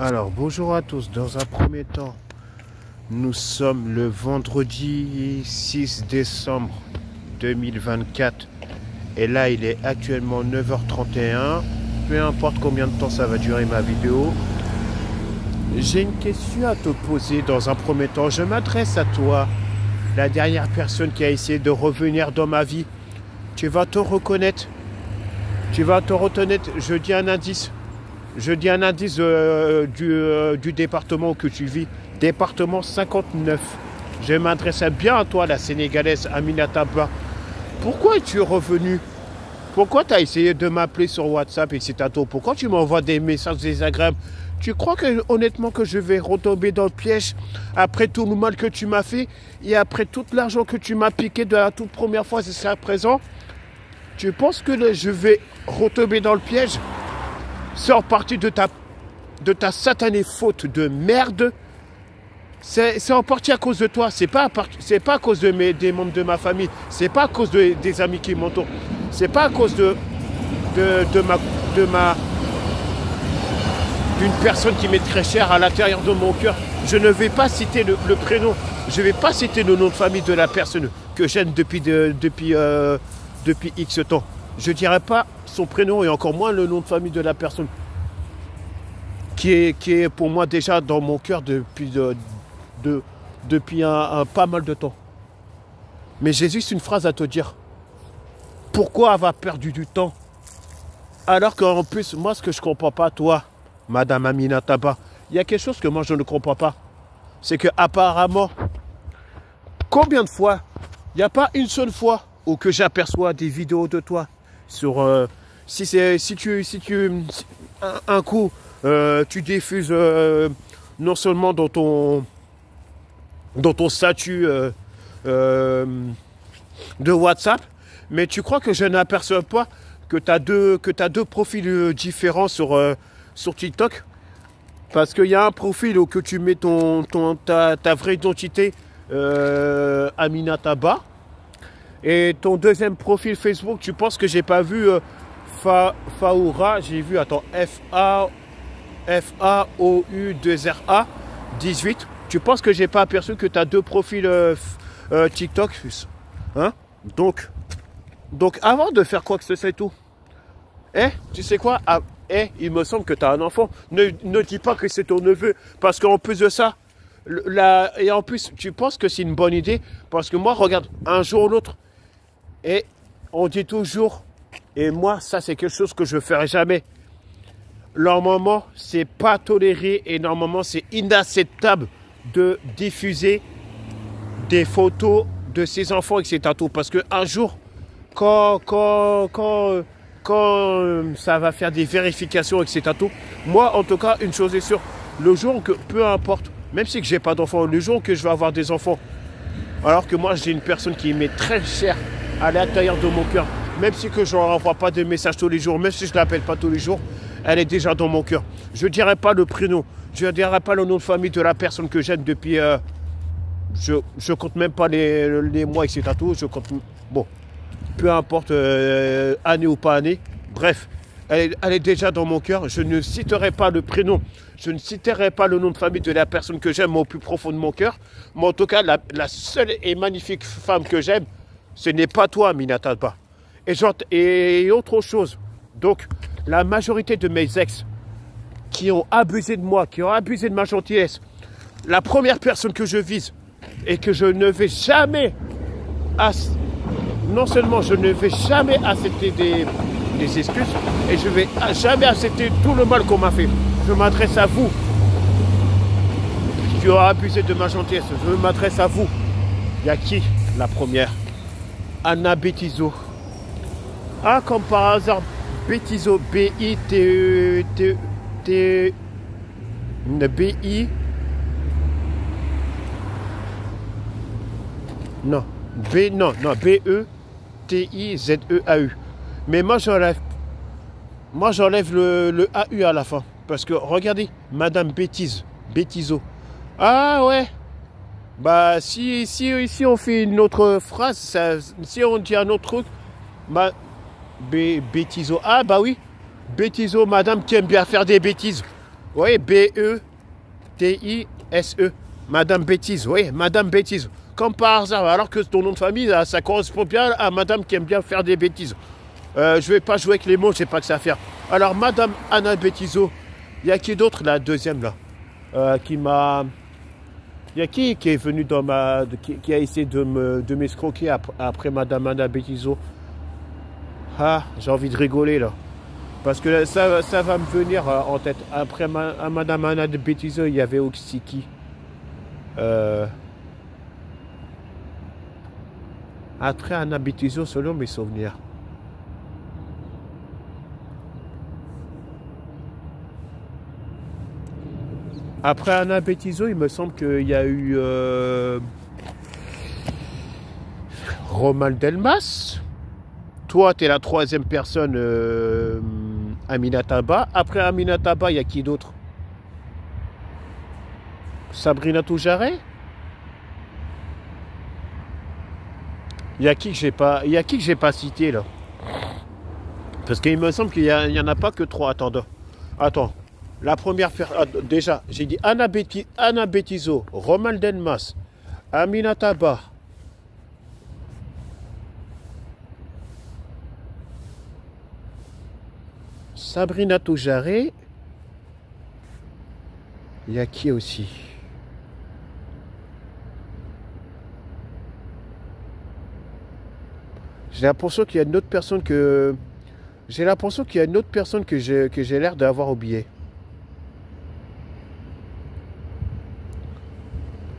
Alors, bonjour à tous. Dans un premier temps, nous sommes le vendredi 6 décembre 2024. Et là, il est actuellement 9h31. Peu importe combien de temps ça va durer ma vidéo. J'ai une question à te poser dans un premier temps. Je m'adresse à toi, la dernière personne qui a essayé de revenir dans ma vie. Tu vas te reconnaître. Tu vas te reconnaître. Je dis un indice. Je dis un indice du département où que tu vis. Département 59. Je m'adresse bien à toi, la Sénégalaise Aminata Ba. Pourquoi es-tu revenu? Pourquoi tu as essayé de m'appeler sur WhatsApp, etc. Pourquoi tu m'envoies des messages désagréables? Tu crois que, honnêtement, que je vais retomber dans le piège après tout le mal que tu m'as fait et après tout l'argent que tu m'as piqué de la toute première fois jusqu'à présent? Tu penses que je vais retomber dans le piège? Sors partie de ta satanée faute de merde. C'est en partie à cause de toi. C'est pas à cause des membres de ma famille. C'est pas à cause des amis qui m'entourent. C'est pas à cause d'une personne qui m'est très chère à l'intérieur de mon cœur. Je ne vais pas citer le prénom. Je ne vais pas citer le nom de famille de la personne que j'aime depuis X temps. Je ne dirai pas son prénom et encore moins le nom de famille de la personne qui est pour moi déjà dans mon cœur depuis un pas mal de temps. Mais j'ai juste une phrase à te dire. Pourquoi avoir perdu du temps? Alors qu'en plus, moi, ce que je ne comprends pas, toi, Madame Aminata Ba, il y a quelque chose que moi, je ne comprends pas. C'est que apparemment, combien de fois, il n'y a pas une seule fois où que j'aperçois des vidéos de toi sur... un coup, tu diffuses non seulement dans ton statut de WhatsApp, mais tu crois que je n'aperçois pas que tu as deux profils différents sur TikTok? Parce qu'il y a un profil où que tu mets ta vraie identité, Aminata Ba, et ton deuxième profil Facebook, tu penses que j'ai pas vu Faoura, j'ai vu, attends, Faou2RA 18. Tu penses que j'ai pas aperçu que tu as deux profils TikTok, hein? Donc avant de faire quoi que ce soit et tout, tu sais quoi? Il me semble que tu as un enfant. Ne dis pas que c'est ton neveu, parce qu'en plus de ça, et en plus, tu penses que c'est une bonne idée, parce que moi, regarde, un jour ou l'autre, et on dit toujours, et moi, ça c'est quelque chose que je ne ferai jamais. Normalement, c'est pas toléré et normalement, c'est inacceptable de diffuser des photos de ses enfants, etc. Parce qu'un jour, quand ça va faire des vérifications, etc. Moi, en tout cas, une chose est sûre, le jour que, peu importe, même si je n'ai pas d'enfants, le jour que je vais avoir des enfants, alors que moi, j'ai une personne qui m'est très chère à l'intérieur de mon cœur, même si que je ne leur envoie pas de messages tous les jours, même si je ne l'appelle pas tous les jours, elle est déjà dans mon cœur. Je ne dirai pas le prénom, je ne dirai pas le nom de famille de la personne que j'aime depuis... je compte même pas les mois, etc. Je compte... Bon, peu importe année ou pas année. Bref, elle est déjà dans mon cœur. Je ne citerai pas le prénom. Je ne citerai pas le nom de famille de la personne que j'aime au plus profond de mon cœur. Mais en tout cas, la seule et magnifique femme que j'aime, ce n'est pas toi, Aminata Ba. Et autre chose. Donc, la majorité de mes ex qui ont abusé de moi, qui ont abusé de ma gentillesse, la première personne que je vise et que je ne vais jamais... Non seulement je ne vais jamais accepter des excuses, et je ne vais jamais accepter tout le mal qu'on m'a fait. Je m'adresse à vous qui ont abusé de ma gentillesse. Je m'adresse à vous. Il y a qui? La première, Anna Betizo. Ah, comme par hasard, Betizo, B-I-T-E-T... B-I... Non, B-E-T-I-Z-E-A-U. Mais moi j'enlève le A-U à la fin. Parce que regardez, Madame Betizo. Ah ouais. Bah si on fait une autre phrase, si on dit un autre truc, bah, Betizo. Ah bah oui. Betizo, madame qui aime bien faire des bêtises. Oui, B-E-T-I-S-E. Madame Bêtise, oui, Madame Bêtise. Comme par hasard, alors que ton nom de famille, ça correspond bien à Madame qui aime bien faire des bêtises. Je vais pas jouer avec les mots, je sais pas que ça à faire. Alors, Madame Anna Bêtiseau, il y a qui d'autre, la deuxième, là qui m'a... Il y a qui est venu dans ma... qui a essayé de m'escroquer après Madame Anna Bêtiseau? Ah, j'ai envie de rigoler, là. Parce que ça va me venir en tête. Après Madame Anna Bêtiseau, il y avait aussi qui après Anna Bêtiseau, selon mes souvenirs. Après Anna Bêtiseau, il me semble qu'il y a eu Romain Delmas. Toi, tu es la troisième personne, Aminata Ba. Après Aminata Ba, il y a qui d'autre? Sabrina Toujaré. Il y a qui que j'ai pas cité là? Parce qu'il me semble qu'il n'y en a pas que trois. Attends. La première déjà, j'ai dit Anna Bêtiseau, Romain Delmas, Aminata Ba. Sabrina Toujaré. Il y a qui aussi? J'ai l'impression qu'il y a une autre personne que... J'ai l'impression qu'il y a une autre personne que j'ai l'air d'avoir oublié.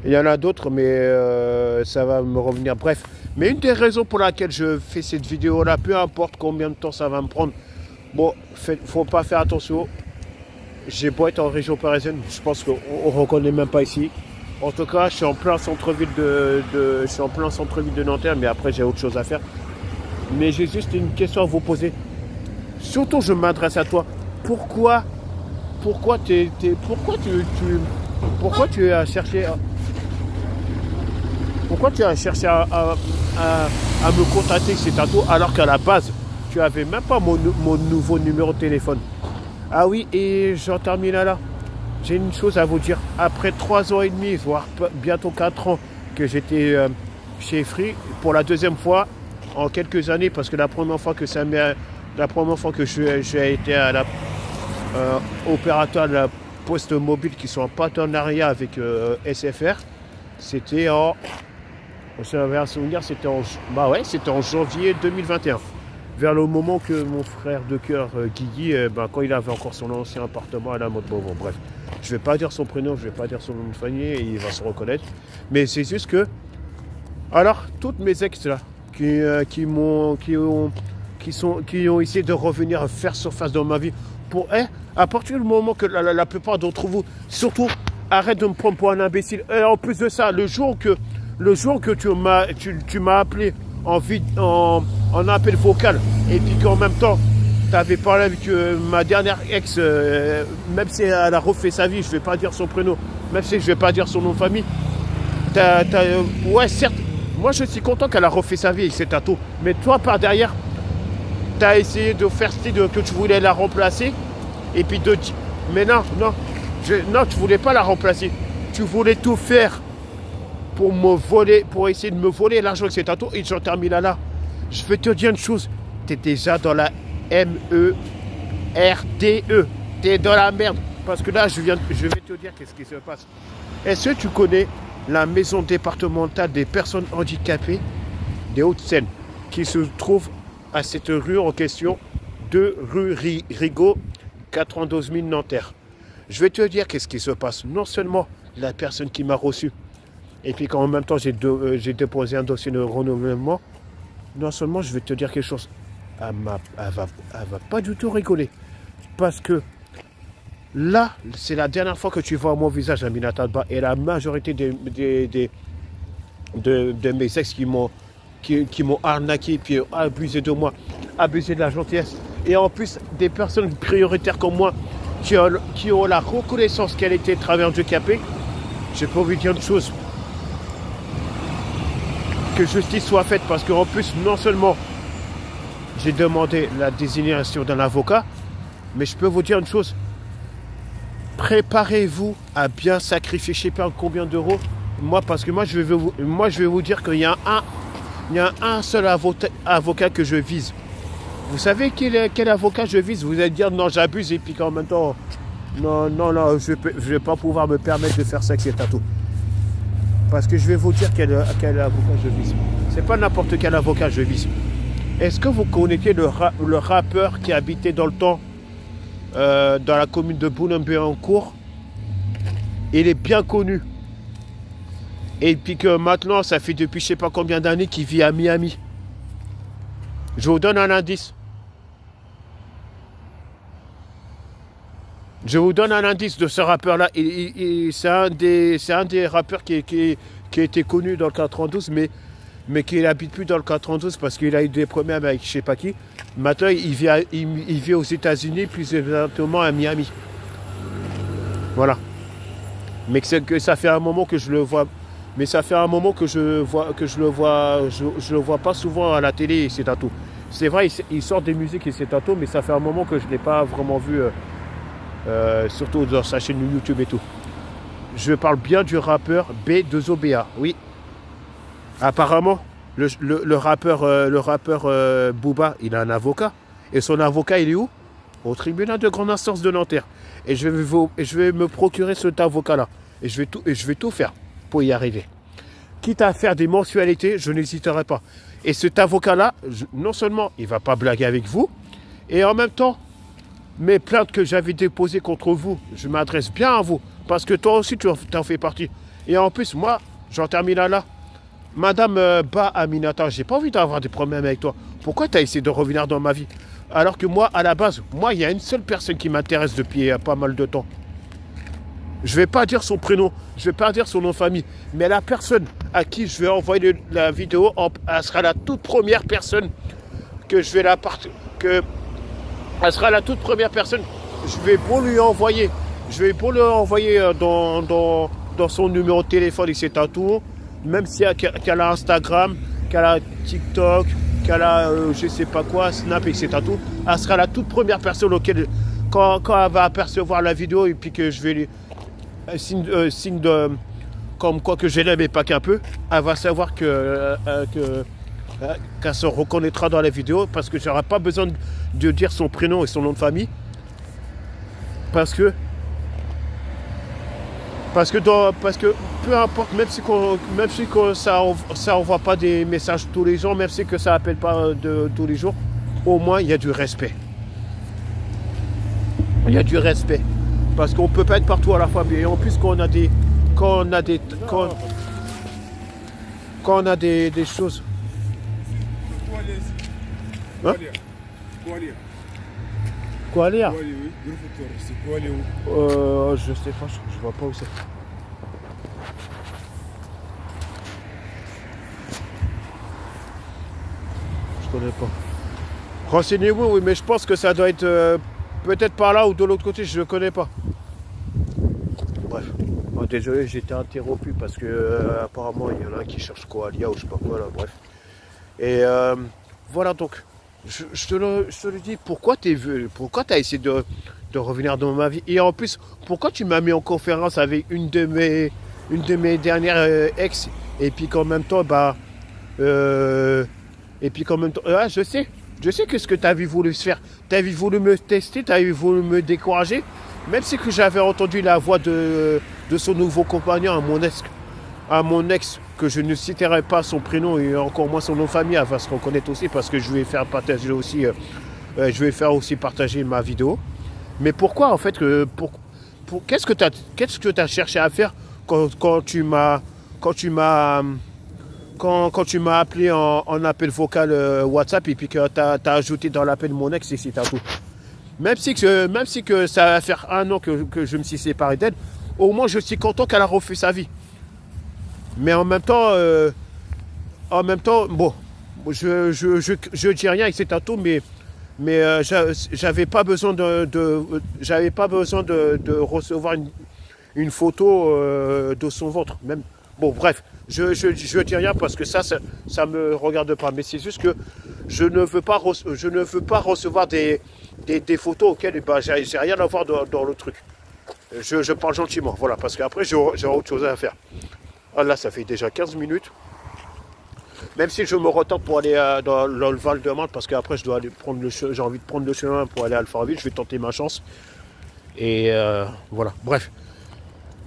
Il y en a d'autres, mais ça va me revenir. Bref, mais une des raisons pour laquelle je fais cette vidéo-là, peu importe combien de temps ça va me prendre, bon, faut pas faire attention. J'ai beau être en région parisienne, je pense qu'on ne reconnaît même pas ici. En tout cas, je suis en plein centre-ville de Nanterre, mais après j'ai autre chose à faire. Mais j'ai juste une question à vous poser. Surtout, je m'adresse à toi. Pourquoi tu as cherché à me contacter, c'est à toi, alors qu'à la base, tu n'avais même pas mon nouveau numéro de téléphone. Ah oui, et j'en termine là. J'ai une chose à vous dire. Après 3 ans et demi, voire bientôt 4 ans que j'étais chez Free, pour la deuxième fois en quelques années, parce que la première fois que j'ai été à la opérateur de la poste mobile qui sont en partenariat avec SFR, c'était en... J'avais un souvenir, c'était en janvier 2021. Vers le moment que mon frère de cœur, Guigui, quand il avait encore son ancien appartement à la mode Beauvau. Bref, je ne vais pas dire son prénom, je ne vais pas dire son nom de famille, et il va se reconnaître. Mais c'est juste que... Alors, toutes mes ex là, qui ont essayé de revenir faire surface dans ma vie, à partir du moment que la plupart d'entre vous, surtout, arrête de me prendre pour un imbécile. Et en plus de ça, le jour que tu m'as appelé en appel vocal, et puis qu'en même temps, tu avais parlé avec ma dernière ex, même si elle a refait sa vie, je ne vais pas dire son prénom, même si je ne vais pas dire son nom de famille, ouais, certes, moi je suis content qu'elle a refait sa vie, c'est à tout, mais toi par derrière, tu as essayé de faire style que tu voulais la remplacer, et puis mais non, tu voulais pas la remplacer, tu voulais tout faire pour me voler, pour essayer de me voler l'argent, c'est à tout, et j'en termine là. Je vais te dire une chose, tu es déjà dans la MERDE, tu es dans la merde, parce que là je vais te dire qu'est-ce qui se passe. Est-ce que tu connais la maison départementale des personnes handicapées des Hauts-de-Seine, qui se trouve à cette rue en question, 2 rue Rigaud, 92 000 Nanterre. Je vais te dire qu'est-ce qui se passe. Non seulement la personne qui m'a reçu, et puis qu'en même temps j'ai déposé un dossier de renouvellement, non seulement je vais te dire quelque chose, elle va pas du tout rigoler. Parce que là, c'est la dernière fois que tu vois mon visage, Aminata Ba, et la majorité de mes ex qui m'ont arnaqué, puis abusé de moi, abusé de la gentillesse. Et en plus, des personnes prioritaires comme moi, qui ont la reconnaissance qu'elle était travailleuse handicapée, je peux vous dire une chose, que justice soit faite, parce qu'en plus, non seulement j'ai demandé la désignation d'un avocat, mais je peux vous dire une chose, préparez-vous à bien sacrifier, je sais pas combien d'euros. Moi, parce que moi, je vais vous dire qu'il y a un seul avocat que je vise. Vous savez quel avocat je vise? Vous allez dire non, j'abuse et puis qu'en même temps, non, je vais pas pouvoir me permettre de faire ça, etc. Parce que je vais vous dire quel avocat je vise. C'est pas n'importe quel avocat je vise. Est-ce que vous connaissez le rappeur qui habitait dans le temps dans la commune de Boulogne-Billancourt? Il est bien connu. Et puis que maintenant, ça fait depuis je sais pas combien d'années qu'il vit à Miami. Je vous donne un indice. Je vous donne un indice de ce rappeur-là. C'est un des rappeurs qui a été connu dans le 92, mais qui n'habite plus dans le 92 parce qu'il a eu des problèmes avec je sais pas qui. Maintenant, il vit aux États-Unis, plus exactement à Miami. Voilà. Mais que ça fait un moment que je le vois. Mais ça fait un moment que je le vois pas souvent à la télé, c'est tout. C'est vrai, il sort des musiques et c'est tout, mais ça fait un moment que je ne l'ai pas vraiment vu, surtout dans sa chaîne YouTube et tout. Je parle bien du rappeur B2OBA, oui. Apparemment, le rappeur Booba, il a un avocat. Et son avocat, il est où? Au tribunal de grande instance de Nanterre. Et je vais me procurer cet avocat-là. Et je vais tout faire pour y arriver. Quitte à faire des mensualités, je n'hésiterai pas. Et cet avocat-là, non seulement il ne va pas blaguer avec vous, et en même temps, mes plaintes que j'avais déposées contre vous, je m'adresse bien à vous. Parce que toi aussi, tu en fais partie. Et en plus, moi, j'en termine là. Madame Ba Aminata, j'ai pas envie d'avoir des problèmes avec toi. Pourquoi tu as essayé de revenir dans ma vie? Alors que moi, à la base, il y a une seule personne qui m'intéresse depuis pas mal de temps. Je ne vais pas dire son prénom, je ne vais pas dire son nom de famille, mais la personne à qui je vais envoyer la vidéo, elle sera la toute première personne que je vais elle sera la toute première personne. Je vais pour lui envoyer. Dans son numéro de téléphone, etc. tout. Même si qu'elle a Instagram, qu'elle a TikTok, qu'elle a je sais pas quoi, Snap, etc. tout. Elle sera la toute première personne auquel, quand elle va apercevoir la vidéo et puis que je vais lui signe de comme quoi que je l'aime et pas qu'un peu, elle va savoir qu'elle se reconnaîtra dans la vidéo parce que j'aurai pas besoin de dire son prénom et son nom de famille parce que peu importe, même si ça envoie pas des messages tous les jours, même si que ça appelle pas de tous les jours, au moins il y a du respect. Il y a du respect. Parce qu'on peut pas être partout à la fois. Et en plus, quand on a des choses. Hein? Quoi lire? Je sais pas, je vois pas où c'est. Je connais pas. Renseignez-vous, oui, mais je pense que ça doit être peut-être par là ou de l'autre côté, je ne connais pas. Bref. Oh, désolé, j'ai été interrompu parce que apparemment il y en a un qui cherche Koalia ou je sais pas quoi là, bref. Et voilà donc. Je te le dis, pourquoi tu as essayé de revenir dans ma vie? Et en plus, pourquoi tu m'as mis en conférence avec une de mes dernières ex? Et puis qu'en même temps, je sais que ce que tu avais voulu faire, tu avais voulu me tester, tu avais voulu me décourager, même si que j'avais entendu la voix de son nouveau compagnon à mon ex, que je ne citerai pas son prénom et encore moins son nom de famille, elle va se reconnaître aussi parce que je vais faire partager aussi, partager ma vidéo. Mais pourquoi en fait qu'est-ce que tu as cherché à faire quand tu m'as appelé en appel vocal WhatsApp et puis que tu as ajouté dans l'appel mon ex et c'est tout. Même si que ça va faire 1 an que je me suis séparé d'elle, au moins je suis content qu'elle a refait sa vie. Mais en même temps, bon, je dis rien, etc. tout, mais j'avais pas besoin de recevoir une photo de son ventre. Même, bon, bref, je dis rien parce que ça me regarde pas. Mais c'est juste que je ne veux pas recevoir des photos auxquelles j'ai rien à voir dans le truc. Je parle gentiment, voilà, parce qu'après, j'aurai autre chose à faire. Ah, là, ça fait déjà 15 minutes. Même si je me retente pour aller dans le Val-de-Marne, parce qu'après, j'ai envie de prendre le chemin pour aller à Alfortville, je vais tenter ma chance. Et voilà, bref.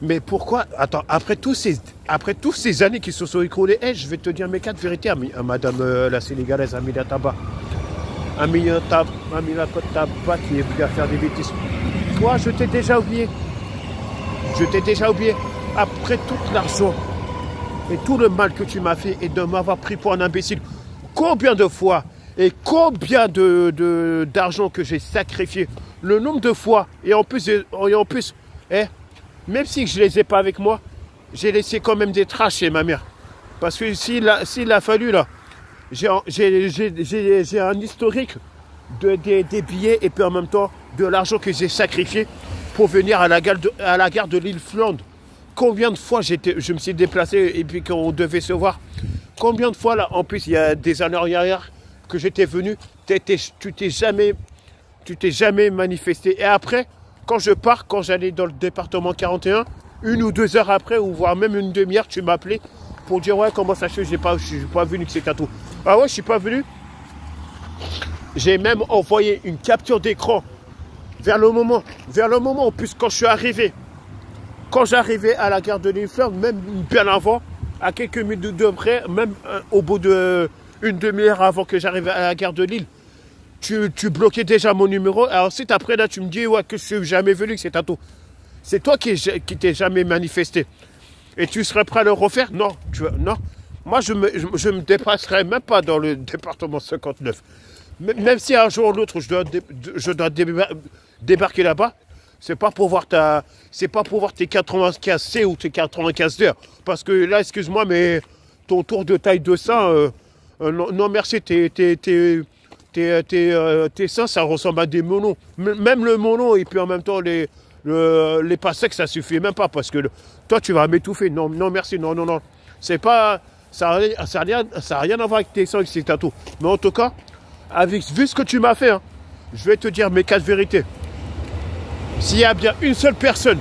Mais pourquoi, attends, après toutes ces années qui se sont écoulées, je vais te dire mes 4 vérités à madame la Sénégalaise Amina Taba. Amina Taba qui est venue à faire des bêtises. Toi, je t'ai déjà oublié. Je t'ai déjà oublié. Après tout l'argent et tout le mal que tu m'as fait et de m'avoir pris pour un imbécile. Combien de fois et combien d'argent que j'ai sacrifié. Le nombre de fois. Et en plus même si je ne les ai pas avec moi, j'ai laissé quand même des traces chez ma mère. Parce que s'il a fallu, là, j'ai un historique des billets et puis en même temps de l'argent que j'ai sacrifié pour venir à la gare de l'île Flandre. Combien de fois je me suis déplacé et puis qu'on devait se voir. Combien de fois, là, en plus, il y a des années en arrière que j'étais venu, tu t'es jamais manifesté. Et après, quand je pars, quand j'allais dans le département 41, 1 ou 2 heures après, ou voire même une demi-heure, tu m'appelais pour dire ouais, comment ça se fait, je suis pas venu, que c'est à tout. Ah ouais, je suis pas venu. J'ai même envoyé une capture d'écran vers le moment, puisque quand je suis arrivé, quand j'arrivais à la gare de l'île Flandre, même bien avant, à quelques minutes de près, même au bout d'une demi-heure avant que j'arrive à la gare de Lille, tu bloquais déjà mon numéro. Alors ensuite, après, là, tu me dis ouais, que je suis jamais venu, que c'est à tout. C'est toi qui t'es jamais manifesté. Et tu serais prêt à le refaire? Non. Non. Moi, je me dépasserai même pas dans le département 59. Même si un jour ou l'autre, je dois débarquer là-bas, c'est pas pour voir tes 95 C ou tes 95 d'heures. Parce que là, excuse-moi, mais ton tour de taille de sein, non merci, tes seins, ça ressemble à des monos. Même le mono et puis en même temps les pas secs, ça suffit même pas parce que toi, tu vas m'étouffer. Non, non, merci, non, non, non. C'est pas, ça n'a rien à voir avec tes seins, c'est tout. Mais en tout cas, vu ce que tu m'as fait, hein, je vais te dire mes 4 vérités. S'il y a bien une seule personne,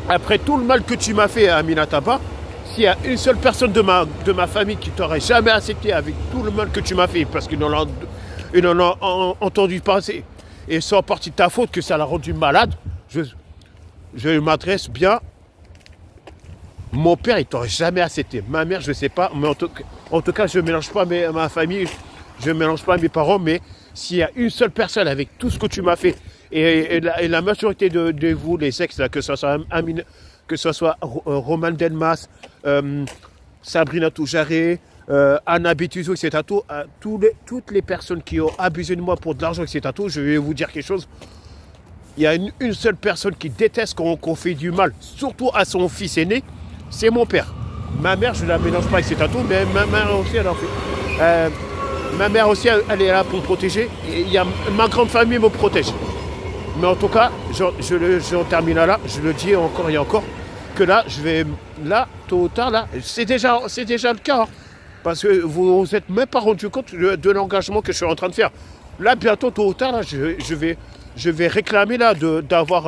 après tout le mal que tu m'as fait à Amina Taba, s'il y a une seule personne de ma famille qui t'aurait jamais accepté avec tout le mal que tu m'as fait, parce qu'ils en ont entendu passer, et c'est en partie de ta faute que ça l'a rendu malade, je m'adresse bien. Mon père, il t'aurait jamais accepté. Ma mère, je ne sais pas, mais en tout cas, je ne mélange pas ma famille, je ne mélange pas mes parents, mais s'il y a une seule personne avec tout ce que tu m'as fait, et la majorité de vous, les ex, là, que ce soit Amine, que ce soit Roman Delmas, Sabrina Toujaré, Anna Bituzo, etc. Toutes les personnes qui ont abusé de moi pour de l'argent, etc. Je vais vous dire quelque chose. Il y a une seule personne qui déteste qu'on fait du mal, surtout à son fils aîné, c'est mon père. Ma mère, je ne la mélange pas avec cet atout, mais ma mère aussi, elle en fait. Ma mère aussi, elle est là pour me protéger. Et ma grande famille me protège. Mais en tout cas, je termine là, je le dis encore et encore, que là, là, tôt ou tard, là, c'est déjà le cas. Hein, parce que vous n'êtes même pas rendu compte de l'engagement que je suis en train de faire. Là, bientôt, tôt ou tard, là, je vais réclamer là d'avoir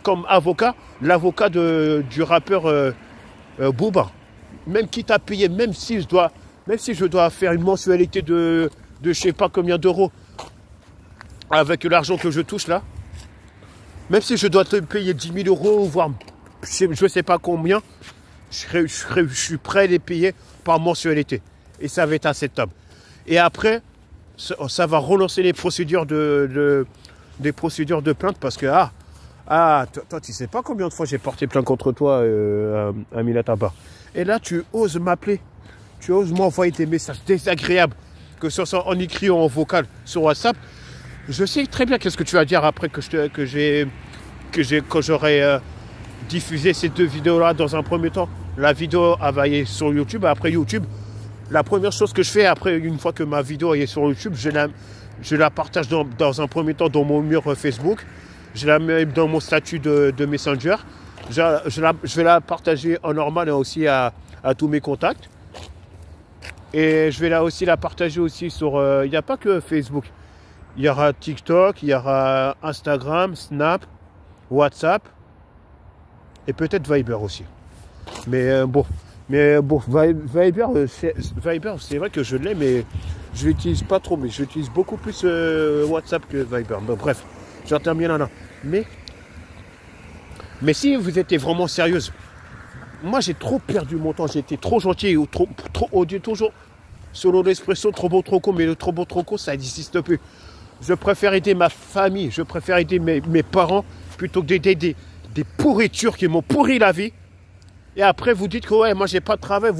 comme avocat l'avocat du rappeur Booba. Même quitte à payer, même si je dois faire une mensualité de je sais pas combien d'euros avec l'argent que je touche là, même si je dois te payer 10 000 euros, voire je ne sais pas combien, je suis prêt à les payer par mensualité. Et ça va être acceptable. Et après, ça va relancer les procédures des procédures de plainte parce que, toi, tu sais pas combien de fois j'ai porté plainte contre toi, Amina Taba. Et là, tu oses m'appeler, tu oses m'envoyer des messages désagréables, que ce soit en écrit ou en vocal sur WhatsApp. Je sais très bien qu'est-ce que tu vas dire après quand j'aurai diffusé ces 2 vidéos-là dans un premier temps. La vidéo va aller sur YouTube. Après YouTube, la première chose que je fais après, une fois que ma vidéo est sur YouTube, je la partage dans un premier temps dans mon mur Facebook. Je la mets dans mon statut de Messenger. Je vais la partager en normal et aussi à tous mes contacts. Et je vais aussi la partager aussi sur... Il n'y a pas que Facebook. Il y aura TikTok, il y aura Instagram, Snap, WhatsApp. et peut-être Viber aussi. Mais bon, Viber, c'est vrai que je l'ai, mais je l'utilise pas trop. Mais j'utilise beaucoup plus WhatsApp que Viber. Bon, bref, j'en termine là. Mais si vous étiez vraiment sérieuse, moi j'ai trop perdu mon temps, j'ai été trop gentil ou trop odieux, toujours selon l'expression trop beau trop con, mais le trop beau trop con ça n'existe plus. Je préfère aider ma famille, je préfère aider mes parents plutôt que d'aider des pourritures qui m'ont pourri la vie. Et après vous dites que ouais, moi j'ai pas de travail,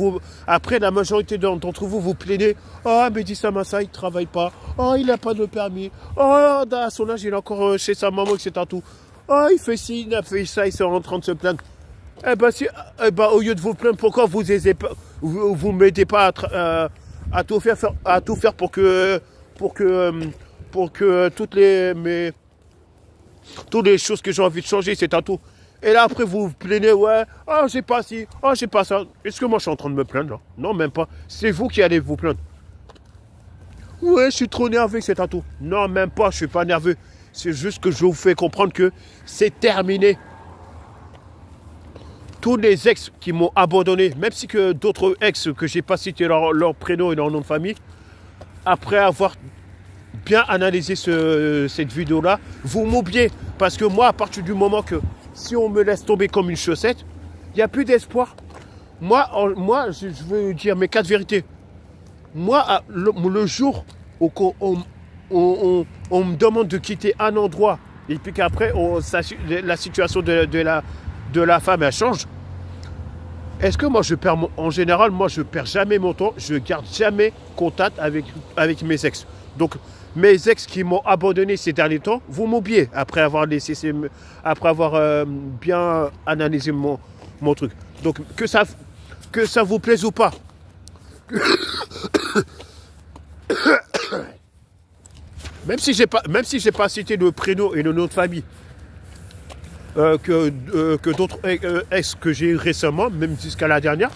après la majorité d'entre vous vous plaignez, oh Mehdi Samassa il travaille pas, oh il n'a pas de permis, oh à son âge il est encore chez sa maman etc. tout. Oh, il fait ci, il a fait ça, ils sont en train de se plaindre. Eh ben, au lieu de vous plaindre, pourquoi vous m'aidez pas à tout faire pour que toutes les choses que j'ai envie de changer, c'est à tout. Et là, après, vous vous plaignez, ouais, oh, j'ai pas ci, oh, j'ai pas ça. Est-ce que moi, je suis en train de me plaindre, là? Non, même pas. C'est vous qui allez vous plaindre. Ouais, je suis trop nerveux, c'est à tout. Non, même pas, je suis pas nerveux. C'est juste que je vous fais comprendre que c'est terminé. Tous les ex qui m'ont abandonné, même si que d'autres ex que j'ai pas cité leur prénom et leur nom de famille, après avoir bien analysé cette vidéo-là, vous m'oubliez. Parce que moi, à partir du moment que si on me laisse tomber comme une chaussette, il n'y a plus d'espoir. Moi, je veux dire mes quatre vérités. Moi, le jour où on me demande de quitter un endroit et puis qu'après la situation de la femme elle change, est-ce que moi en général moi je perds jamais mon temps, je garde jamais contact avec mes ex. Donc mes ex qui m'ont abandonné ces derniers temps, vous m'oubliez après avoir bien analysé mon truc. Donc que ça vous plaise ou pas. Même si j'ai pas cité le prénom et le nom de famille que d'autres ex que j'ai eu récemment, même jusqu'à la dernière,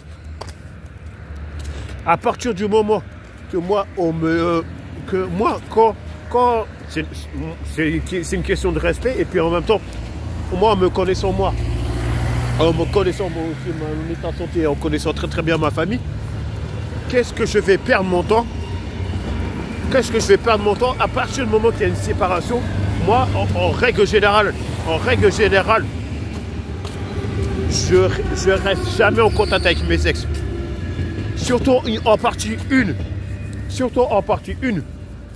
à partir du moment que moi quand c'est une question de respect et puis en même temps moi en me connaissant mon état de santé, en connaissant très très bien ma famille, qu'est-ce que je vais perdre mon temps? Qu'est-ce que je vais perdre mon temps à partir du moment qu'il y a une séparation? Moi, en règle générale, je reste jamais en contact avec mes ex. Surtout en partie une,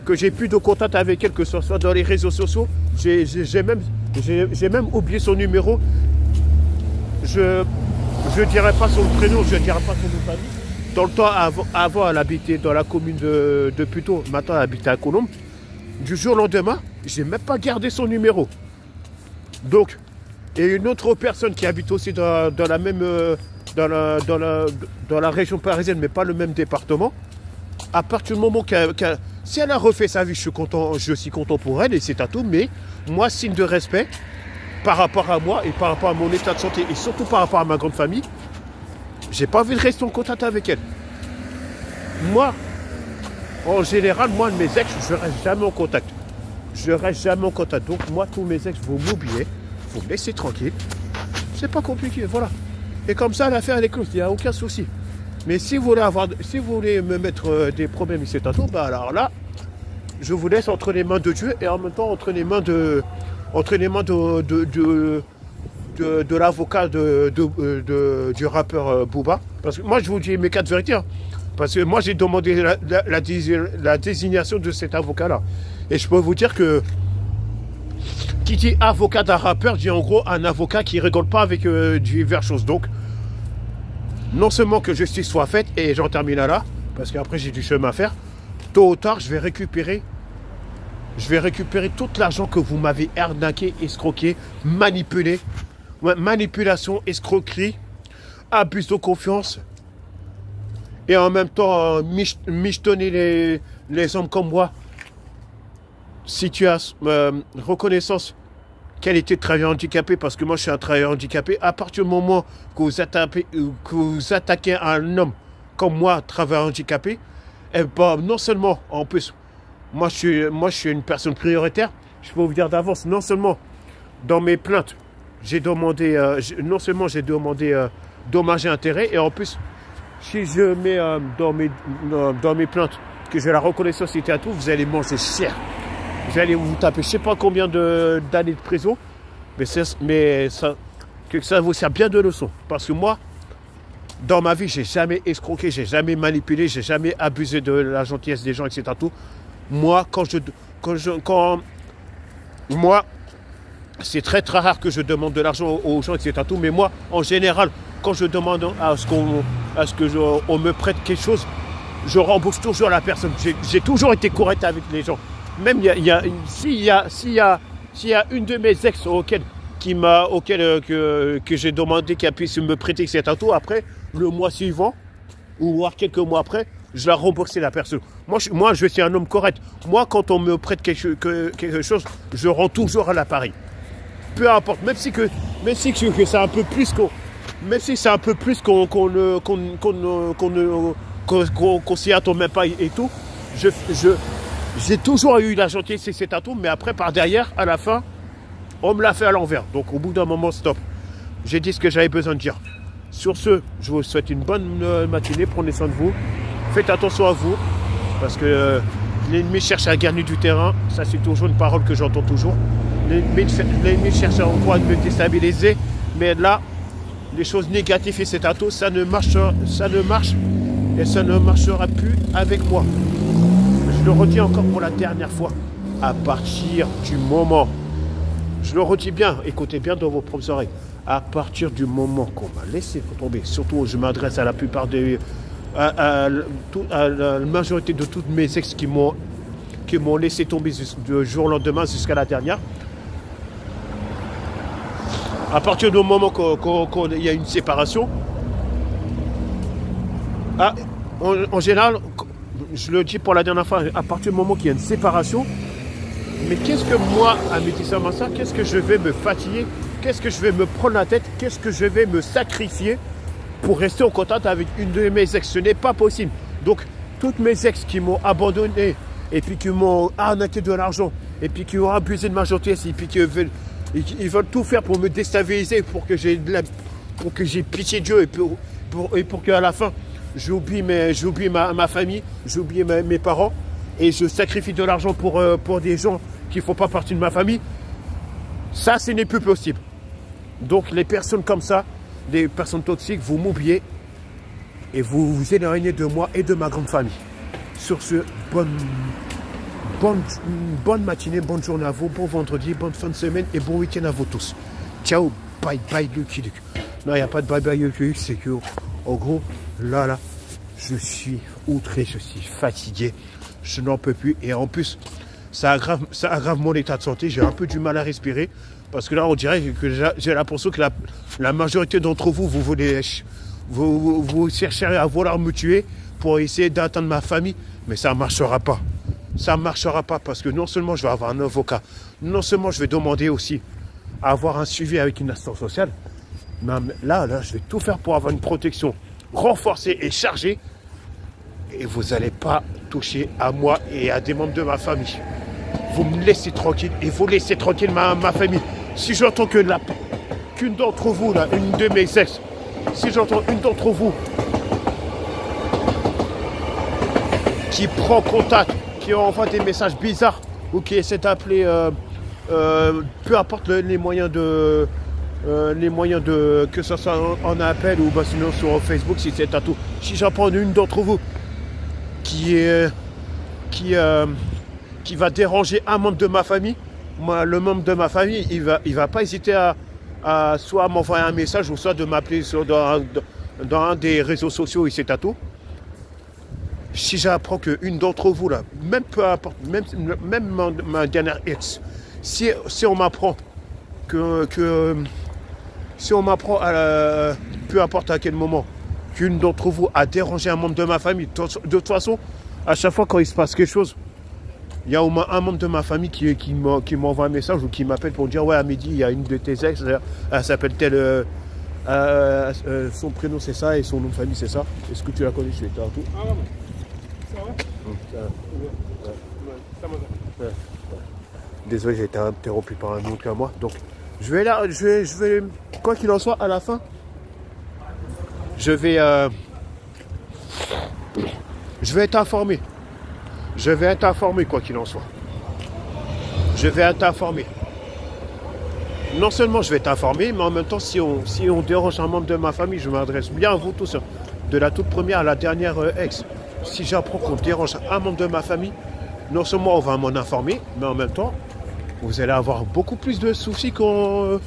que j'ai plus de contact avec elle, que ce soit dans les réseaux sociaux. J'ai même oublié son numéro. Je dirais pas son prénom, je dirais pas son nom de famille. Dans le temps, avant, elle habitait dans la commune de Puteaux. Maintenant, elle habite à Colombes. Du jour au lendemain, je n'ai même pas gardé son numéro. Donc, et une autre personne qui habite aussi dans la même dans la région parisienne, mais pas le même département. À partir du moment si elle a refait sa vie, je suis content pour elle et c'est à tout. Mais moi, signe de respect par rapport à moi et par rapport à mon état de santé et surtout par rapport à ma grande famille, j'ai pas envie de rester en contact avec elle. Moi, en général, mes ex, je reste jamais en contact. Donc, moi, tous mes ex, vous m'oubliez. Vous me laissez tranquille. C'est pas compliqué, voilà. Et comme ça, l'affaire, elle est close. Il n'y a aucun souci. Mais si vous voulez me mettre des problèmes ici, bah alors là, je vous laisse entre les mains de Dieu et en même temps entre les mains de l'avocat du rappeur Booba. Parce que moi, je vous dis mes quatre vérités. Hein. Parce que moi, j'ai demandé la désignation de cet avocat-là. Et je peux vous dire que qui dit avocat d'un rappeur, dit en gros un avocat qui ne rigole pas avec diverses choses. Donc, non seulement que justice soit faite, et j'en termine là, parce qu'après j'ai du chemin à faire, tôt ou tard, je vais récupérer tout l'argent que vous m'avez arnaqué, escroqué, manipulé. Manipulation, escroquerie, abus de confiance et en même temps michetonner les hommes comme moi. Reconnaissance qualité de travailleur handicapé, parce que moi je suis un travailleur handicapé. À partir du moment que vous attaquez un homme comme moi, travailleur handicapé, et ben, non seulement, en plus, moi je suis une personne prioritaire, je peux vous dire d'avance, non seulement dans mes plaintes, j'ai demandé, non seulement j'ai demandé dommages et intérêts, et en plus, si je mets dans mes plaintes que j'ai la reconnaissance et tout, vous allez manger cher. Vous allez vous taper je ne sais pas combien d'années de prison, mais que ça vous sert bien de leçon. Parce que moi, dans ma vie, j'ai jamais escroqué, j'ai jamais manipulé, j'ai jamais abusé de la gentillesse des gens, etc. Tout. Moi, moi, c'est très très rare que je demande de l'argent aux gens, etc. Tout. Mais moi, en général, quand je demande à ce qu'on me prête quelque chose, je rembourse toujours la personne. J'ai toujours été correct avec les gens. Même s'il y a une de mes ex que j'ai demandé qu'elle puisse me prêter, etc. Tout, après, le mois suivant, ou voire quelques mois après, je la remboursais la personne. Moi, je suis un homme correct. Moi, quand on me prête quelque chose, je rends toujours à l'appareil. Peu importe, même si c'est un peu plus qu'on s'y attend même pas et tout, j'ai toujours eu la gentillesse, etc. tout, mais après, par derrière, à la fin, on me l'a fait à l'envers. Donc, au bout d'un moment, stop. J'ai dit ce que j'avais besoin de dire. Sur ce, je vous souhaite une bonne matinée. Prenez soin de vous. Faites attention à vous. Parce que l'ennemi cherche à gagner du terrain. Ça, c'est toujours une parole que j'entends toujours. L'ennemi cherche à me déstabiliser. Mais là, les choses négatives, etc. ça ne marche et ça ne marchera plus avec moi. Je le redis encore pour la dernière fois. À partir du moment, je le redis bien, écoutez bien dans vos propres oreilles, à partir du moment qu'on m'a laissé tomber, surtout je m'adresse à la plupart à la majorité de toutes mes ex qui m'ont laissé tomber du jour au lendemain jusqu'à la dernière. À partir du moment qu'il y a une séparation, en général, je le dis pour la dernière fois, à partir du moment qu'il y a une séparation, mais qu'est-ce que moi, à médecin ça, qu'est-ce que je vais me fatiguer, qu'est-ce que je vais me prendre la tête, qu'est-ce que je vais me sacrifier pour rester en contact avec une de mes ex? Ce n'est pas possible. Donc, toutes mes ex qui m'ont abandonné, et puis qui m'ont arnaqué de l'argent, et puis qui ont abusé de ma gentillesse, et puis qui veulent tout faire pour me déstabiliser, pour que j'ai pitié de Dieu, et pour qu'à la fin, j'oublie ma famille, j'oublie mes parents, et je sacrifie de l'argent pour des gens qui ne font pas partie de ma famille. Ça, ce n'est plus possible. Donc, les personnes comme ça, les personnes toxiques, vous m'oubliez et vous vous éloignez de moi et de ma grande famille. Sur ce, bonne matinée, bonne journée à vous, bon vendredi, bonne fin de semaine et bon week-end à vous tous. Ciao, bye bye Lucky Luke. Non, il n'y a pas de bye bye Lucky Luke, c'est que, en gros, là, je suis outré, je suis fatigué, je n'en peux plus. Et en plus, ça aggrave mon état de santé, j'ai un peu du mal à respirer. Parce que là, on dirait que j'ai l'impression que la majorité d'entre vous, vous cherchez à vouloir me tuer pour essayer d'atteindre ma famille. Mais ça ne marchera pas. Ça ne marchera pas parce que non seulement je vais avoir un avocat, non seulement je vais demander aussi à avoir un suivi avec une assistance sociale, mais là, je vais tout faire pour avoir une protection renforcée et chargée. Et vous n'allez pas toucher à moi et à des membres de ma famille. Vous me laissez tranquille et vous laissez tranquille ma famille. Si j'entends qu'une d'entre vous, là, une de mes ex, si j'entends une d'entre vous qui prend contact, qui envoie des messages bizarres ou qui essaie d'appeler, peu importe les moyens de que ce soit en appel ou sinon sur Facebook, si c'est à tout. Si j'entends une d'entre vous qui va déranger un membre de ma famille, moi, le membre de ma famille, il va pas hésiter à soit m'envoyer un message ou soit de m'appeler dans un des réseaux sociaux, etc. tout. Si j'apprends qu'une d'entre vous, là, même peu importe, même ma dernière ex, si on m'apprend si on m'apprend peu importe à quel moment, qu'une d'entre vous a dérangé un membre de ma famille, de toute façon, à chaque fois quand il se passe quelque chose, il y a au moins un membre de ma famille qui m'envoie un message ou qui m'appelle pour dire « Ouais, à midi, il y a une de tes ex, elle s'appelle telle... son prénom, c'est ça, et son nom de famille, c'est ça. Est-ce que tu la connais? Je suis tout. Ah, ouais. Ça va? Ça va. Désolé, j'ai été interrompu par un autre qu'à moi. Donc, Je vais là, je vais, quoi qu'il en soit, à la fin, je vais être informé. Je vais être informé, quoi qu'il en soit. Je vais être informé. Non seulement je vais être informé, mais en même temps, si on dérange un membre de ma famille, je m'adresse bien à vous tous, de la toute première à la dernière ex. Si j'apprends qu'on dérange un membre de ma famille, non seulement on va m'en informer, mais en même temps, vous allez avoir beaucoup plus de soucis que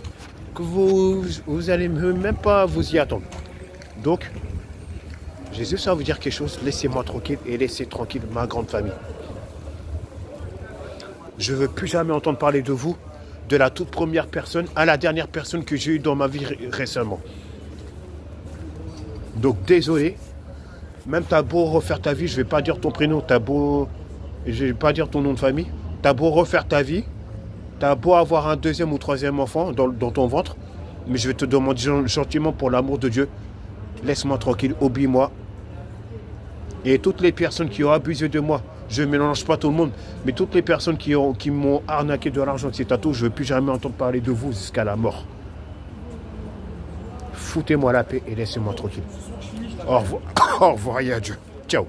vous allez même pas vous y attendre. Donc, Jésus, ça va vous dire quelque chose, laissez-moi tranquille et laissez tranquille ma grande famille. Je ne veux plus jamais entendre parler de vous, de la toute première personne à la dernière personne que j'ai eue dans ma vie récemment. Donc, désolé, même t'as beau refaire ta vie, je ne vais pas dire ton prénom, je vais pas dire ton nom de famille, t'as beau refaire ta vie, t'as beau avoir un deuxième ou troisième enfant dans ton ventre, mais je vais te demander gentiment pour l'amour de Dieu, laisse-moi tranquille, oublie-moi. Et toutes les personnes qui ont abusé de moi, je ne mélange pas tout le monde, mais toutes les personnes qui m'ont arnaqué de l'argent, etc., je ne veux plus jamais entendre parler de vous jusqu'à la mort. Foutez-moi la paix et laissez-moi tranquille. Au revoir et adieu. Ciao.